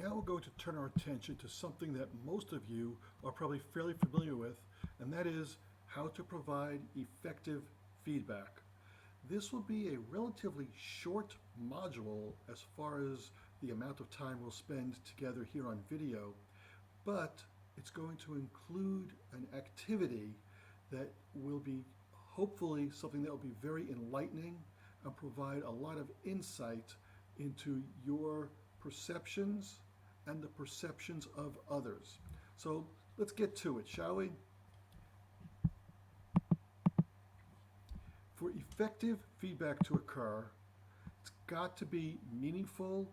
Now we're going to turn our attention to something that most of you are probably fairly familiar with, and that is how to provide effective feedback. This will be a relatively short module as far as the amount of time we'll spend together here on video, but it's going to include an activity that will be hopefully something that will be very enlightening and provide a lot of insight into your perceptions and the perceptions of others. So let's get to it, shall we? For effective feedback to occur, it's got to be meaningful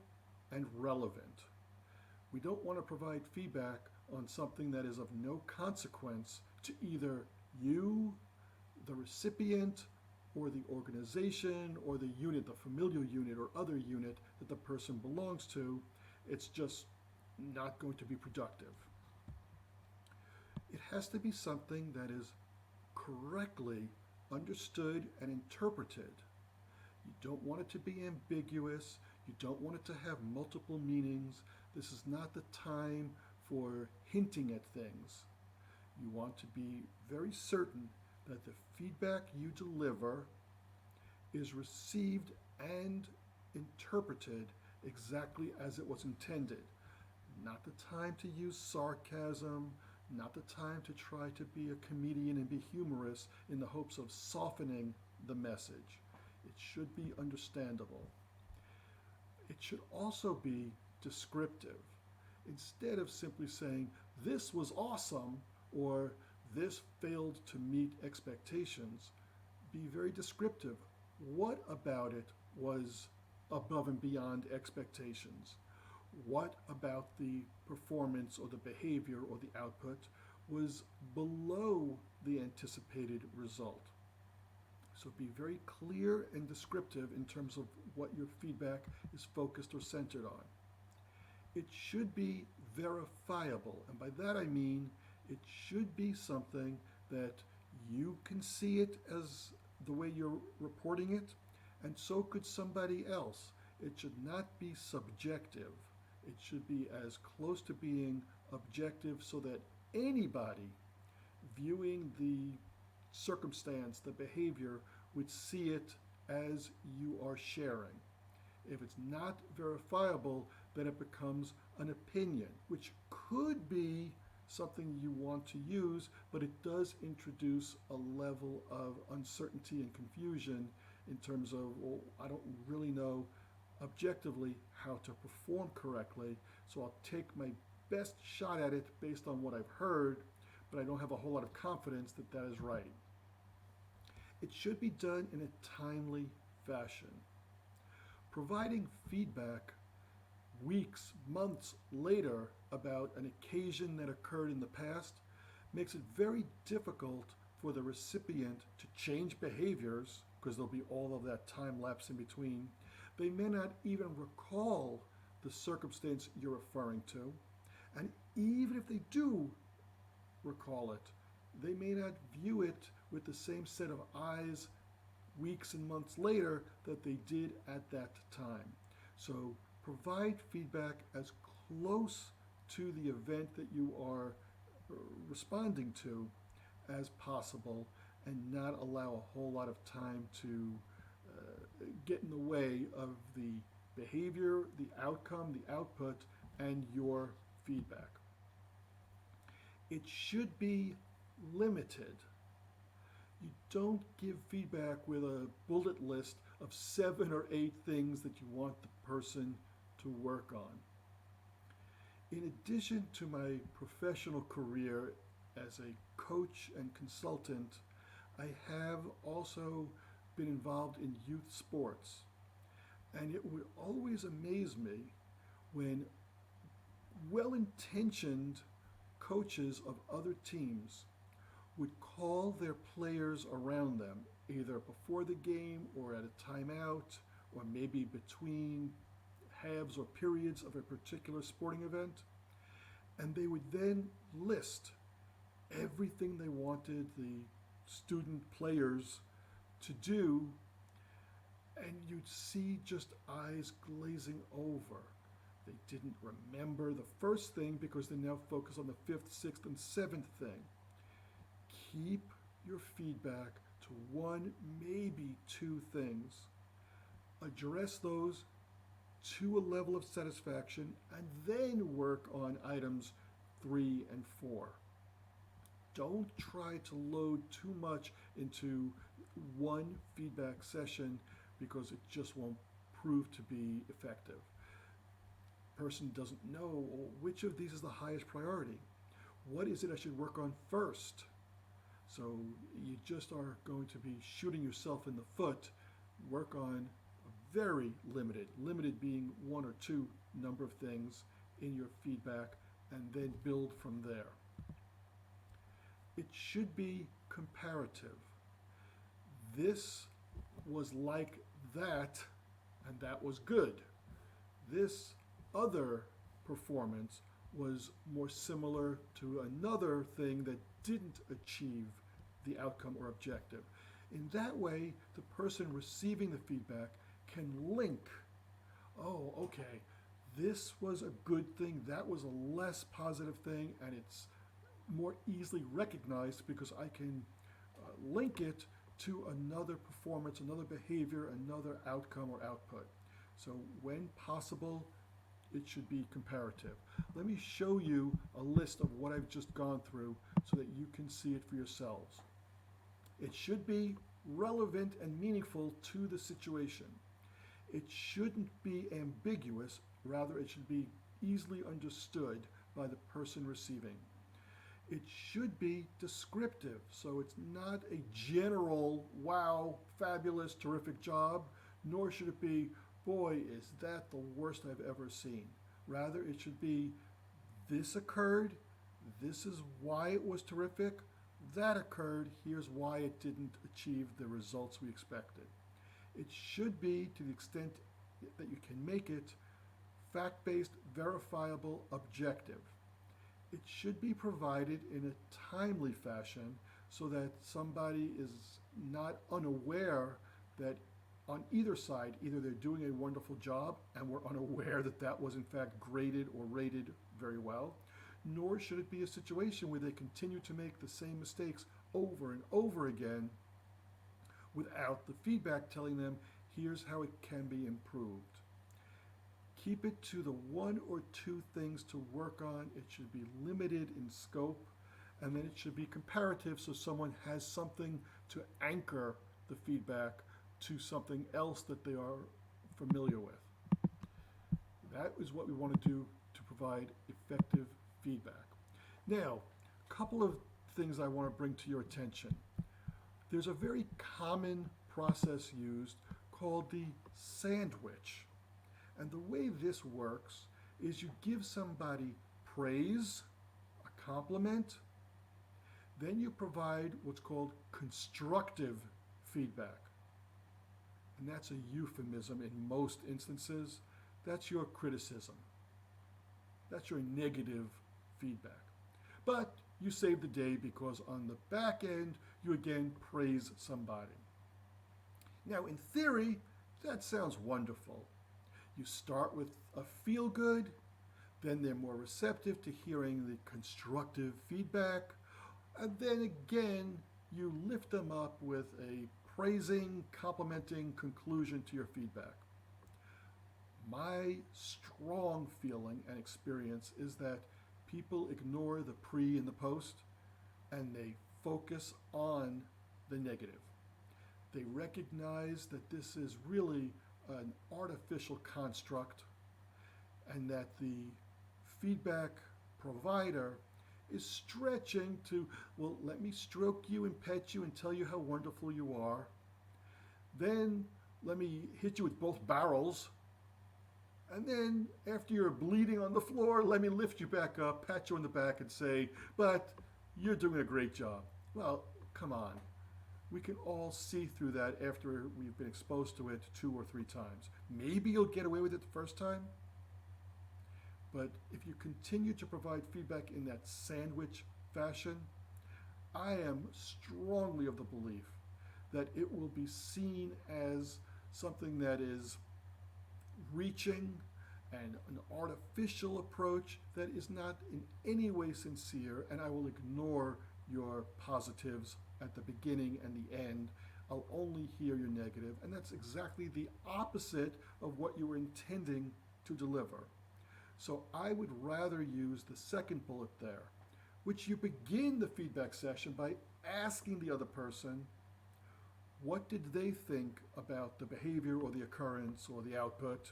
and relevant. We don't want to provide feedback on something that is of no consequence to either you, the recipient, or the organization, or the unit, the familial unit, or other unit that the person belongs to. It's just not going to be productive. It has to be something that is correctly understood and interpreted. You don't want it to be ambiguous. You don't want it to have multiple meanings. This is not the time for hinting at things. You want to be very certain that the feedback you deliver is received and interpreted exactly as it was intended. Not the time to use sarcasm, not the time to try to be a comedian and be humorous in the hopes of softening the message. It should be understandable. It should also be descriptive. Instead of simply saying, "This was awesome," or "This failed to meet expectations," be very descriptive. What about it was above and beyond expectations? What about the performance or the behavior or the output was below the anticipated result? So be very clear and descriptive in terms of what your feedback is focused or centered on. It should be verifiable, and by that I mean it should be something that you can see it as the way you're reporting it, and so could somebody else. It should not be subjective. It should be as close to being objective so that anybody viewing the circumstance, the behavior, would see it as you are sharing. If it's not verifiable, then it becomes an opinion, which could be something you want to use, but it does introduce a level of uncertainty and confusion in terms of, well, I don't really know objectively how to perform correctly, so I'll take my best shot at it based on what I've heard, but I don't have a whole lot of confidence that that is right. It should be done in a timely fashion. Providing feedback weeks, months later about an occasion that occurred in the past makes it very difficult for the recipient to change behaviors because there'll be all of that time lapse in between. They may not even recall the circumstance you're referring to, and even if they do recall it, they may not view it with the same set of eyes weeks and months later that they did at that time. So provide feedback as close to the event that you are responding to as possible and not allow a whole lot of time to get in the way of the behavior, the outcome, the output, and your feedback. It should be limited. You don't give feedback with a bullet list of 7 or 8 things that you want the person to work on. In addition to my professional career as a coach and consultant, I have also been involved in youth sports. And it would always amaze me when well-intentioned coaches of other teams would call their players around them, either before the game or at a timeout, or maybe between halves or periods of a particular sporting event, and they would then list everything they wanted the student players to do, and you'd see just eyes glazing over. They didn't remember the first thing because they now focus on the fifth, sixth, and seventh thing. Keep your feedback to one, maybe two things. Address those to a level of satisfaction and then work on items 3 and 4. Don't try to load too much into one feedback session because it just won't prove to be effective. Person doesn't know, well, which of these is the highest priority. What is it I should work on first? So you just are going to be shooting yourself in the foot. Work on a very limited being one or two number of things in your feedback, and then build from there. It should be comparative. This was like that, and that was good. This other performance was more similar to another thing that didn't achieve the outcome or objective. In that way, the person receiving the feedback can link, oh, okay, this was a good thing, that was a less positive thing, and it's more easily recognized because I can link it to another performance, another behavior, another outcome or output. So when possible, it should be comparative. Let me show you a list of what I've just gone through so that you can see it for yourselves. It should be relevant and meaningful to the situation. It shouldn't be ambiguous, rather it should be easily understood by the person receiving. It should be descriptive, so it's not a general, wow, fabulous, terrific job, nor should it be, boy, is that the worst I've ever seen. Rather, it should be, this occurred, this is why it was terrific, that occurred, here's why it didn't achieve the results we expected. It should be, to the extent that you can make it, fact-based, verifiable, objective. It should be provided in a timely fashion so that somebody is not unaware that on either side, either they're doing a wonderful job and we're unaware that that was in fact graded or rated very well, nor should it be a situation where they continue to make the same mistakes over and over again without the feedback telling them, here's how it can be improved. Keep it to the one or two things to work on. It should be limited in scope, and then it should be comparative so someone has something to anchor the feedback to something else that they are familiar with. That is what we want to do to provide effective feedback. Now, a couple of things I want to bring to your attention. There's a very common process used called the sandwich. And the way this works is you give somebody praise, a compliment, then you provide what's called constructive feedback. And that's a euphemism in most instances. That's your criticism. That's your negative feedback. But you save the day because on the back end, you again praise somebody. Now, in theory, that sounds wonderful. You start with a feel good, then they're more receptive to hearing the constructive feedback, and then again, you lift them up with a praising, complimenting conclusion to your feedback. My strong feeling and experience is that people ignore the pre and the post, and they focus on the negative. They recognize that this is really an artificial construct and that the feedback provider is stretching to, well, let me stroke you and pet you and tell you how wonderful you are. Then let me hit you with both barrels. And then after you're bleeding on the floor, let me lift you back up, pat you on the back and say, but you're doing a great job. Well, come on. We can all see through that after we've been exposed to it 2 or 3 times. Maybe you'll get away with it the first time, but if you continue to provide feedback in that sandwich fashion, I am strongly of the belief that it will be seen as something that is reaching and an artificial approach that is not in any way sincere, and I will ignore your positives at the beginning and the end. I'll only hear your negative, and that's exactly the opposite of what you were intending to deliver. So I would rather use the second bullet there, which you begin the feedback session by asking the other person, what did they think about the behavior or the occurrence or the output?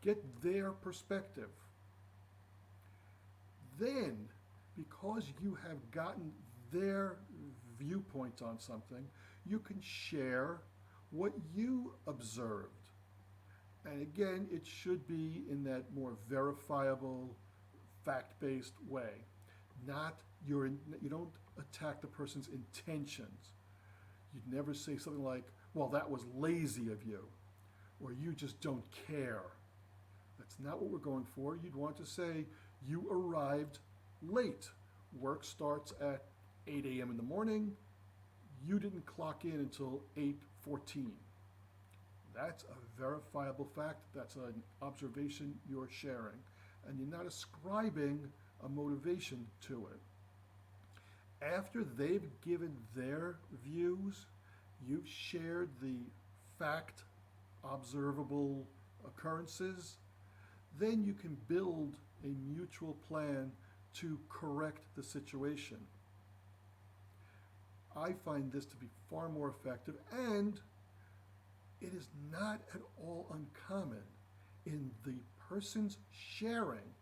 Get their perspective. Then, because you have gotten their viewpoint on something, you can share what you observed. And again, it should be in that more verifiable, fact-based way. You don't attack the person's intentions. You'd never say something like, well, that was lazy of you, or you just don't care. That's not what we're going for. You'd want to say, you arrived late. Work starts at 8 a.m. in the morning. You didn't clock in until 8:14. That's a verifiable fact. That's an observation you're sharing. And you're not ascribing a motivation to it. After they've given their views, you've shared the fact, observable occurrences, then you can build a mutual plan to correct the situation. I find this to be far more effective, and it is not at all uncommon in the person's sharing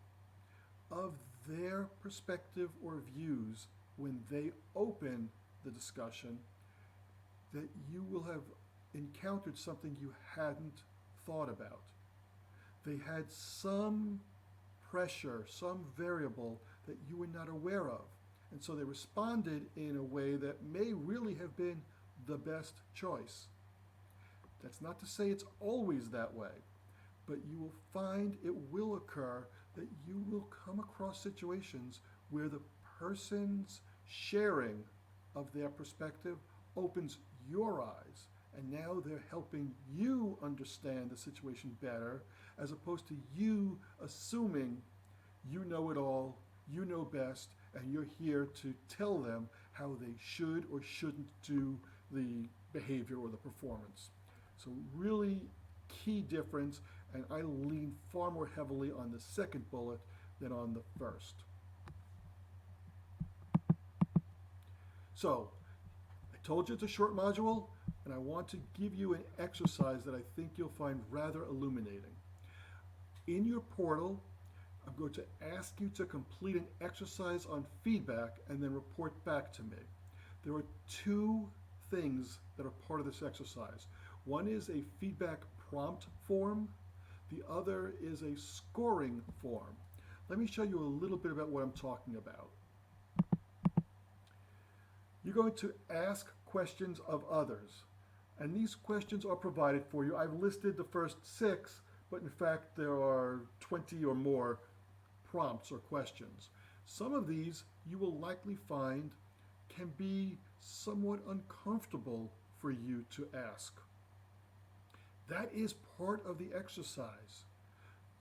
of their perspective or views when they open the discussion that you will have encountered something you hadn't thought about. They had some pressure, some variable that you were not aware of. And so they responded in a way that may really have been the best choice. That's not to say it's always that way, but you will find it will occur that you will come across situations where the person's sharing of their perspective opens your eyes, and now they're helping you understand the situation better, as opposed to you assuming you know it all, you know best, and you're here to tell them how they should or shouldn't do the behavior or the performance. So really key difference, and I lean far more heavily on the second bullet than on the first. So, I told you it's a short module, and I want to give you an exercise that I think you'll find rather illuminating. In your portal, I'm going to ask you to complete an exercise on feedback and then report back to me. There are two things that are part of this exercise. One is a feedback prompt form. The other is a scoring form. Let me show you a little bit about what I'm talking about. You're going to ask questions of others, and these questions are provided for you. I've listed the first 6, but in fact there are 20 or more prompts or questions. Some of these you will likely find can be somewhat uncomfortable for you to ask. That is part of the exercise,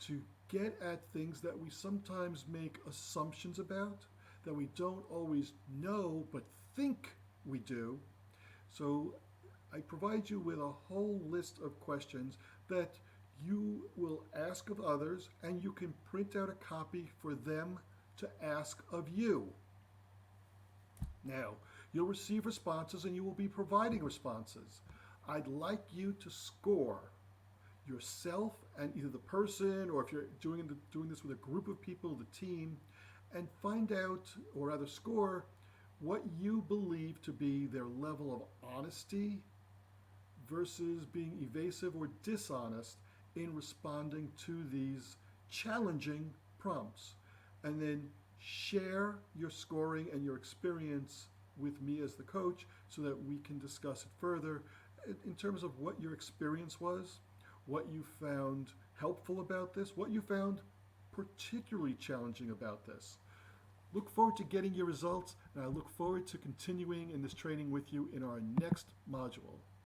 to get at things that we sometimes make assumptions about, that we don't always know but think we do. So I provide you with a whole list of questions that you will ask of others, and you can print out a copy for them to ask of you. Now, you'll receive responses and you will be providing responses. I'd like you to score yourself and either the person, or if you're doing this with a group of people, the team, and find out, or rather score, what you believe to be their level of honesty versus being evasive or dishonest in responding to these challenging prompts. And then share your scoring and your experience with me as the coach so that we can discuss it further in terms of what your experience was, what you found helpful about this, what you found particularly challenging about this. Look forward to getting your results, and I look forward to continuing in this training with you in our next module.